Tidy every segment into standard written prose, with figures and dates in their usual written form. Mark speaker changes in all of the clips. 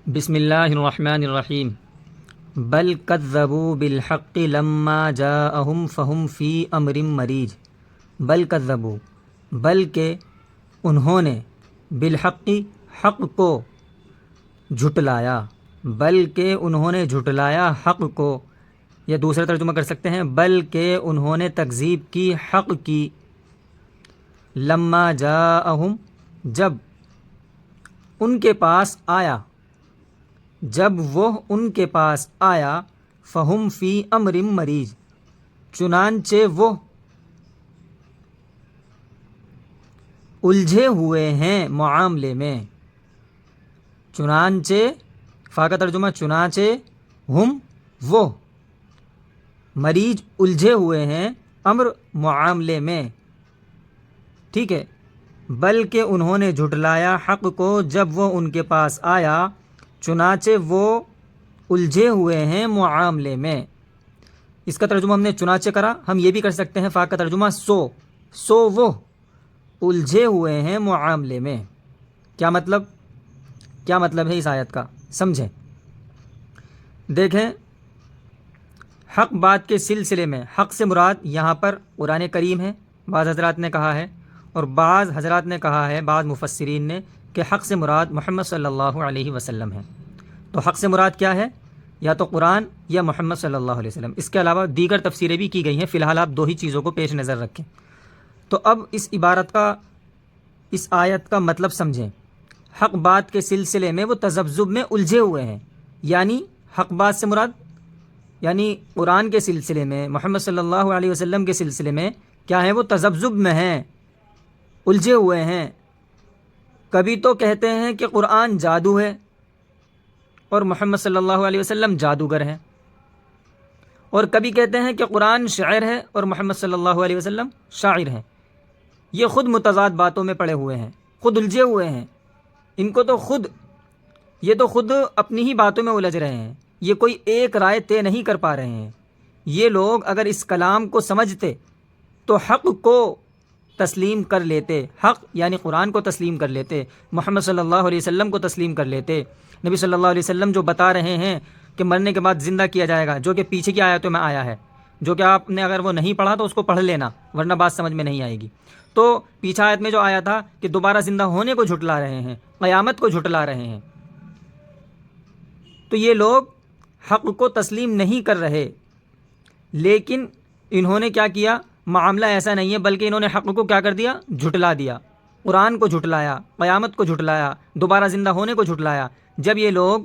Speaker 1: بسم اللہ الرحمن الرحیم بل کذبوا بالحق لما جاءہم فہم فی امر مریج بل کذبوا بلکہ انہوں نے بالحق حق کو جھٹلایا بلکہ انہوں نے جھٹلایا حق کو، یا دوسرا ترجمہ کر سکتے ہیں بلکہ انہوں نے تکذیب کی حق کی، لما جاءہم جب ان کے پاس آیا، جب وہ ان کے پاس آیا، فہم فی امر مریج چنانچہ وہ الجھے ہوئے ہیں معاملے میں، چنانچہ فا کا ترجمہ چنانچہ ہم وہ، مریج الجھے ہوئے ہیں امر معاملے میں، ٹھیک ہے۔ بلکہ انہوں نے جھٹلایا حق کو جب وہ ان کے پاس آیا، چنانچہ وہ الجھے ہوئے ہیں معاملے میں۔ اس کا ترجمہ ہم نے چنانچہ کرا، ہم یہ بھی کر سکتے ہیں فا کا ترجمہ سو وہ الجھے ہوئے ہیں معاملے میں۔ کیا مطلب ہے اس آیت کا، سمجھیں۔ دیکھیں، حق بات کے سلسلے میں حق سے مراد یہاں پر قرآن کریم ہے، بعض حضرات نے کہا ہے، اور بعض حضرات نے کہا ہے، بعض مفسرین نے، کہ حق سے مراد محمد صلی اللہ علیہ وسلم ہے۔ تو حق سے مراد کیا ہے؟ یا تو قرآن یا محمد صلی اللہ علیہ وسلم۔ اس کے علاوہ دیگر تفسیریں بھی کی گئی ہیں، فی الحال آپ دو ہی چیزوں کو پیش نظر رکھیں۔ تو اب اس اس آیت کا مطلب سمجھیں۔ حق بات کے سلسلے میں وہ تذبذب میں الجھے ہوئے ہیں، یعنی حق بات سے مراد یعنی قرآن کے سلسلے میں، محمد صلی اللہ علیہ وسلم کے سلسلے میں کیا ہے؟ وہ تذبذب میں ہیں، الجھے ہوئے ہیں۔ کبھی تو کہتے ہیں کہ قرآن جادو ہے اور محمد صلی اللہ علیہ وسلم جادوگر ہیں، اور کبھی کہتے ہیں کہ قرآن شاعر ہے اور محمد صلی اللہ علیہ وسلم شاعر ہیں۔ یہ خود متضاد باتوں میں پڑے ہوئے ہیں، خود الجھے ہوئے ہیں، یہ تو خود اپنی ہی باتوں میں الجھ رہے ہیں، یہ کوئی ایک رائے طے نہیں کر پا رہے ہیں۔ یہ لوگ اگر اس کلام کو سمجھتے تو حق کو تسلیم کر لیتے، حق یعنی قرآن کو تسلیم کر لیتے، محمد صلی اللہ علیہ وسلم کو تسلیم کر لیتے۔ نبی صلی اللہ علیہ وسلم جو بتا رہے ہیں کہ مرنے کے بعد زندہ کیا جائے گا، جو کہ پیچھے کی آیتوں میں آیا ہے، جو کہ آپ نے اگر وہ نہیں پڑھا تو اس کو پڑھ لینا، ورنہ بات سمجھ میں نہیں آئے گی۔ تو پیچھے آیت میں جو آیا تھا کہ دوبارہ زندہ ہونے کو جھٹلا رہے ہیں، قیامت کو جھٹلا رہے ہیں، تو یہ لوگ حق کو تسلیم نہیں کر رہے، لیکن انہوں نے کیا کیا؟ معاملہ ایسا نہیں ہے، بلکہ انہوں نے حق کو کیا کر دیا؟ جھٹلا دیا، قرآن کو جھٹلایا، قیامت کو جھٹلایا، دوبارہ زندہ ہونے کو جھٹلایا۔ جب یہ لوگ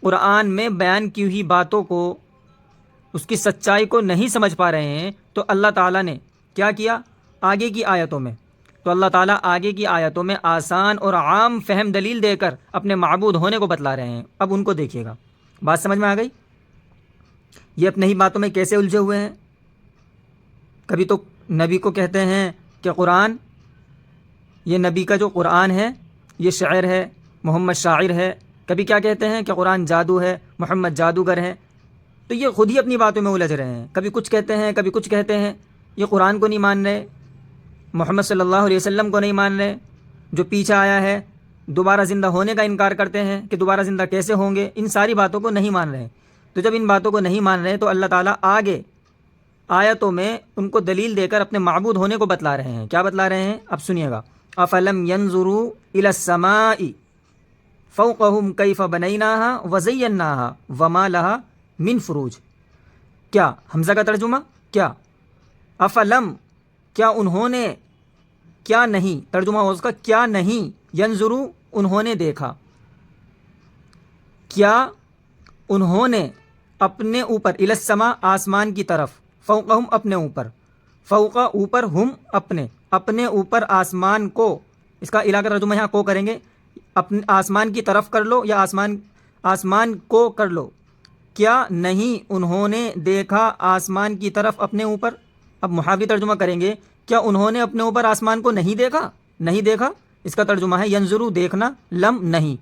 Speaker 1: قرآن میں بیان کی ہوئی باتوں کو، اس کی سچائی کو نہیں سمجھ پا رہے ہیں، تو اللہ تعالیٰ نے کیا کیا؟ آگے کی آیتوں میں آسان اور عام فہم دلیل دے کر اپنے معبود ہونے کو بتلا رہے ہیں۔ اب ان کو دیکھیے گا، بات سمجھ میں آ گئی؟ یہ اپنے ہی باتوں میں کیسے الجھے ہوئے ہیں؟ کبھی تو نبی کو کہتے ہیں کہ قرآن، یہ نبی کا جو قرآن ہے یہ شاعر ہے، محمد شاعر ہے۔ کبھی کیا کہتے ہیں کہ قرآن جادو ہے، محمد جادوگر ہے۔ تو یہ خود ہی اپنی باتوں میں الجھ رہے ہیں، کبھی کچھ کہتے ہیں کبھی کچھ کہتے ہیں۔ یہ قرآن کو نہیں مان رہے، محمد صلی اللہ علیہ وسلم کو نہیں مان رہے، جو پیچھے آیا ہے دوبارہ زندہ ہونے کا انکار کرتے ہیں کہ دوبارہ زندہ کیسے ہوں گے، ان ساری باتوں کو نہیں مان رہے۔ تو جب ان باتوں کو نہیں مان رہے تو اللہ تعالیٰ آگے آیتوں میں ان کو دلیل دے کر اپنے معبود ہونے کو بتلا رہے ہیں۔ کیا بتلا رہے ہیں؟ اب سنیے گا۔ افلم ينظروا الى السماء فوقهم كيف بنيناها وزيناها وما لها من فروج۔ کیا حمزہ کا ترجمہ کیا؟ افلم کیا انہوں نے، کیا نہیں، ترجمہ ہو اس کا کیا نہیں، ینظروا انہوں نے دیکھا، کیا انہوں نے اپنے اوپر، الی السماء آسمان کی طرف، فوقہم اپنے اوپر، فوقہ اوپر، ہم اپنے اوپر آسمان کو، اس کا الہ کا ترجمہ یہاں کو کریں گے، اپنے آسمان کی طرف کر لو یا آسمان کو کر لو۔ کیا نہیں انہوں نے دیکھا آسمان کی طرف اپنے اوپر؟ اب محاوری ترجمہ کریں گے، کیا انہوں نے اپنے اوپر آسمان کو نہیں دیکھا؟ اس کا ترجمہ ہے ینظرو دیکھنا، لم نہیں،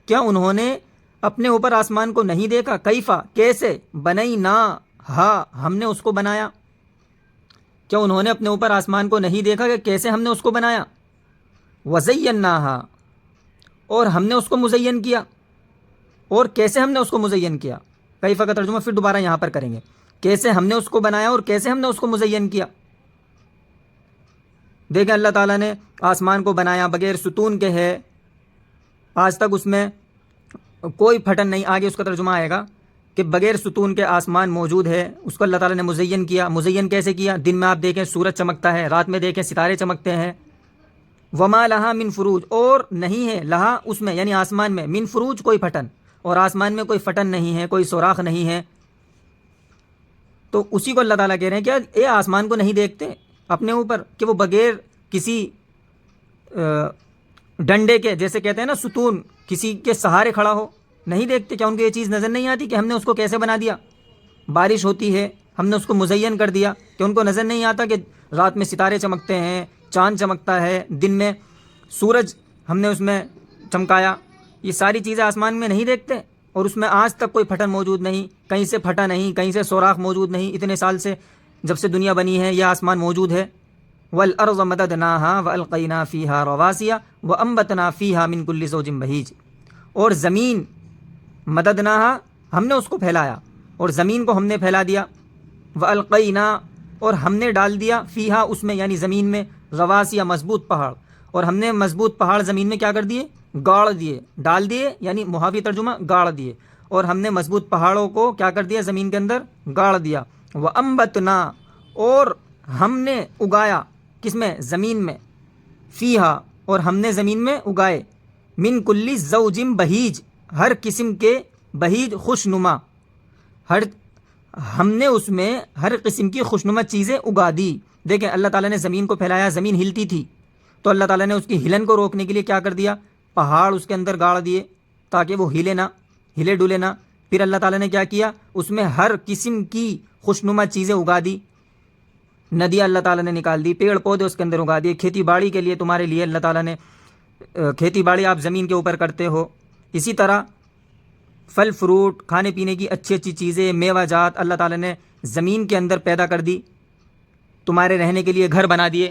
Speaker 1: کیا انہوں نے اپنے اوپر آسمان کو نہیں دیکھا؟ کیفا کیسے، بنینا ہا ہم نے اس کو بنایا۔ کیا انہوں نے اپنے اوپر آسمان کو نہیں دیکھا کہ کیسے ہم نے اس کو بنایا؟ وزیناہا اور ہم نے اس کو مزین کیا۔ اور کیسے ہم نے اس کو مزین کیا. کیف کا ترجمہ پھر دوبارہ یہاں پر کریں گے. کیسے ہم نے اس کو بنایا اور کیسے ہم نے اس کو مزین کیا. دیکھیں اللہ تعالیٰ نے آسمان کو بنایا بغیر ستون کے ہے, آج تک اس میں کوئی پھٹن نہیں. آگے اس کا ترجمہ آئے گا کہ بغیر ستون کے آسمان موجود ہے, اس کو اللہ تعالیٰ نے مزین کیا. مزین کیسے کیا؟ دن میں آپ دیکھیں سورج چمکتا ہے, رات میں دیکھیں ستارے چمکتے ہیں. وما لہا من فروج, اور نہیں ہے لہا اس میں یعنی آسمان میں, من فروج کوئی پھٹن, اور آسمان میں کوئی پھٹن نہیں ہے, کوئی سوراخ نہیں ہے. تو اسی کو اللہ تعالیٰ کہہ رہے ہیں کہ اے آسمان کو نہیں دیکھتے اپنے اوپر کہ وہ بغیر کسی ڈنڈے کے, جیسے کہتے ہیں نا ستون, کسی کے سہارے کھڑا ہو, نہیں دیکھتے؟ کیا ان کو یہ چیز نظر نہیں آتی کہ ہم نے اس کو کیسے بنا دیا؟ بارش ہوتی ہے, ہم نے اس کو مزین کر دیا. کہ ان کو نظر نہیں آتا کہ رات میں ستارے چمکتے ہیں, چاند چمکتا ہے, دن میں سورج ہم نے اس میں چمکایا؟ یہ ساری چیزیں آسمان میں نہیں دیکھتے, اور اس میں آج تک کوئی پھٹن موجود نہیں, کہیں سے پھٹا نہیں, کہیں سے سوراخ موجود نہیں. اتنے سال سے جب سے دنیا بنی ہے یہ آسمان موجود ہے. وَالْأَرْضَ مَدَدْنَاهَا وَأَلْقَيْنَا فِيهَا رَوَاسِيَ وَأَنبَتْنَا فِيهَا مِن كُلِّ زَوْجٍ بَهِيجٍ, اور زمین مددناها ہم نے اس کو پھیلایا, اور زمین کو ہم نے پھیلا دیا. وَأَلْقَيْنَا اور ہم نے ڈال دیا, فِيهَا اس میں یعنی زمین میں, رواسیہ مضبوط پہاڑ, اور ہم نے مضبوط پہاڑ زمین میں کیا کر دیے؟ گاڑ دیے, ڈال دیے, یعنی محاوی ترجمہ گاڑ دیے. اور ہم نے مضبوط پہاڑوں کو کیا کر دیا؟ زمین کے اندر گاڑ دیا. وَأَنبَتْنَا اور ہم نے اگایا, کس میں؟ زمین میں. فیہا اور ہم نے زمین میں اگائے, من کلی زوج بہیج ہر قسم کے, بہیج خوشنما, ہم نے اس میں ہر قسم کی خوشنما چیزیں اگا دی. دیکھیں اللہ تعالیٰ نے زمین کو پھیلایا, زمین ہلتی تھی تو اللہ تعالیٰ نے اس کی ہلن کو روکنے کے لیے کیا کر دیا؟ پہاڑ اس کے اندر گاڑ دیے تاکہ وہ ہلے نہ, ہلے ڈولے نہ. پھر اللہ تعالیٰ نے کیا کیا؟ اس میں ہر قسم کی خوشنما چیزیں اگا دی. ندیاں اللہ تعالیٰ نے نکال دی, پیڑ پودے اس کے اندر اگا دیے. کھیتی باڑی کے لیے تمہارے لیے اللہ تعالیٰ نے, کھیتی باڑی آپ زمین کے اوپر کرتے ہو. اسی طرح پھل فروٹ, کھانے پینے کی اچھی اچھی چیزیں, میوہ جات اللہ تعالیٰ نے زمین کے اندر پیدا کر دی, تمہارے رہنے کے لیے گھر بنا دیے.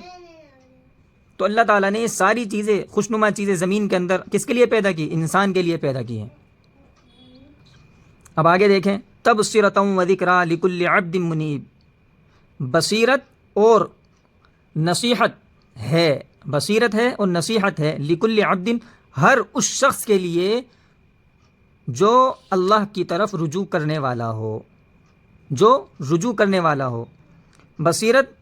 Speaker 1: تو اللہ تعالیٰ نے یہ ساری چیزیں, خوشنما چیزیں زمین کے اندر کس کے لیے پیدا کی؟ انسان کے لیے پیدا کی ہیں. اب آگے دیکھیں, تبصرۃ وذکریٰ لکل عبد منیب, بصیرت اور نصیحت ہے, بصیرت ہے اور نصیحت ہے, لکل عبد ہر اس شخص کے لیے جو اللہ کی طرف رجوع کرنے والا ہو, جو رجوع کرنے والا ہو. بصیرت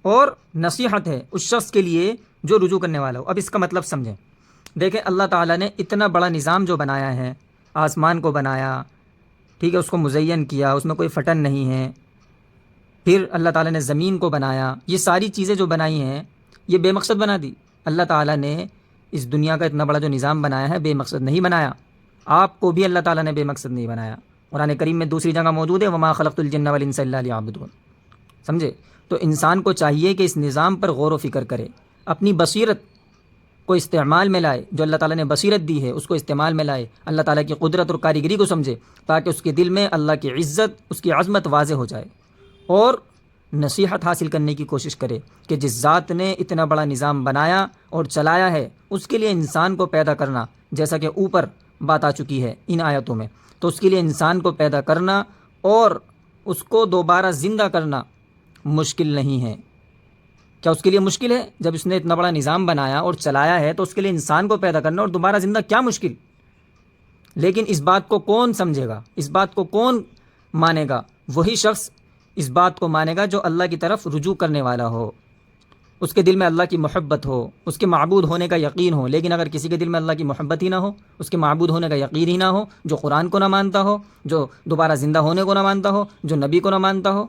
Speaker 1: اور نصیحت ہے اس شخص کے لیے جو رجوع کرنے والا ہو. اب اس کا مطلب سمجھیں. دیکھیں اللہ تعالیٰ نے اتنا بڑا نظام جو بنایا ہے, آسمان کو بنایا, ٹھیک ہے, اس کو مزین کیا, اس میں کوئی پھٹن نہیں ہے. پھر اللہ تعالیٰ نے زمین کو بنایا. یہ ساری چیزیں جو بنائی ہیں یہ بے مقصد بنا دی. اللہ تعالیٰ نے اس دنیا کا اتنا بڑا جو نظام بنایا ہے بے مقصد نہیں بنایا. آپ کو بھی اللہ تعالیٰ نے بے مقصد نہیں بنایا. قرآن کریم میں دوسری جگہ موجود ہے, وما خلقت الجن والانس الا لیعبدون. سمجھے؟ تو انسان کو چاہیے کہ اس نظام پر غور و فکر کرے, اپنی بصیرت کو استعمال میں لائے, جو اللہ تعالیٰ نے بصیرت دی ہے اس کو استعمال میں لائے, اللہ تعالیٰ کی قدرت اور کاریگری کو سمجھے, تاکہ اس کے دل میں اللہ کی عزت, اس کی عظمت واضح ہو جائے. اور نصیحت حاصل کرنے کی کوشش کرے کہ جس ذات نے اتنا بڑا نظام بنایا اور چلایا ہے اس کے لیے انسان کو پیدا کرنا, جیسا کہ اوپر بات آ چکی ہے ان آیتوں میں, تو اس کے لیے انسان کو پیدا کرنا اور اس کو دوبارہ زندہ کرنا مشکل نہیں ہے. کیا اس کے لیے مشکل ہے؟ جب اس نے اتنا بڑا نظام بنایا اور چلایا ہے تو اس کے لیے انسان کو پیدا کرنا اور دوبارہ زندہ کیا مشکل. لیکن اس بات کو کون سمجھے گا, اس بات کو کون مانے گا؟ وہی شخص اس بات کو مانے گا جو اللہ کی طرف رجوع کرنے والا ہو, اس کے دل میں اللہ کی محبت ہو, اس کے معبود ہونے کا یقین ہو. لیکن اگر کسی کے دل میں اللہ کی محبت ہی نہ ہو, اس کے معبود ہونے کا یقین ہی نہ ہو, جو قرآن کو نہ مانتا ہو, جو دوبارہ زندہ ہونے کو نہ مانتا ہو, جو نبی کو نہ مانتا ہو,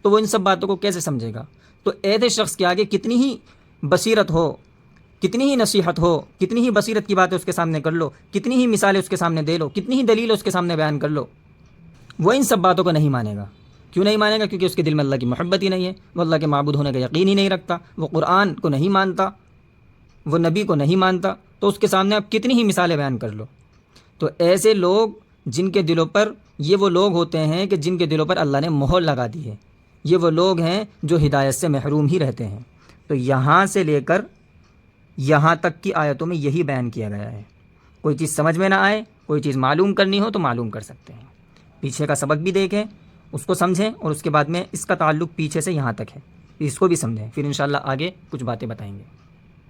Speaker 1: تو وہ ان سب باتوں کو کیسے سمجھے گا؟ تو ایسے شخص کے آگے کتنی ہی بصیرت ہو, کتنی ہی نصیحت ہو, کتنی ہی بصیرت کی باتیں اس کے سامنے کر لو, کتنی ہی مثالیں اس کے سامنے دے لو, کتنی ہی دلیل اس کے سامنے بیان کر لو, وہ ان سب باتوں کو نہیں مانے گا. کیوں نہیں مانے گا؟ کیونکہ اس کے دل میں اللہ کی محبت ہی نہیں ہے, وہ اللہ کے معبود ہونے کا یقین ہی نہیں رکھتا, وہ قرآن کو نہیں مانتا, وہ نبی کو نہیں مانتا. تو اس کے سامنے آپ کتنی ہی مثالیں بیان کر لو. تو ایسے لوگ جن کے دلوں پر, یہ وہ لوگ ہوتے ہیں کہ جن کے دلوں پر اللہ نے مہر لگا دی ہے, یہ وہ لوگ ہیں جو ہدایت سے محروم ہی رہتے ہیں. تو یہاں سے لے کر یہاں تک کی آیتوں میں یہی بیان کیا گیا ہے. کوئی چیز سمجھ میں نہ آئے کوئی چیز معلوم کرنی ہو تو معلوم کر سکتے ہیں. پیچھے کا سبق بھی دیکھیں، اس کو سمجھیں، اور اس کے بعد میں اس کا تعلق پیچھے سے یہاں تک ہے، اس کو بھی سمجھیں. پھر انشاءاللہ آگے کچھ باتیں بتائیں گے.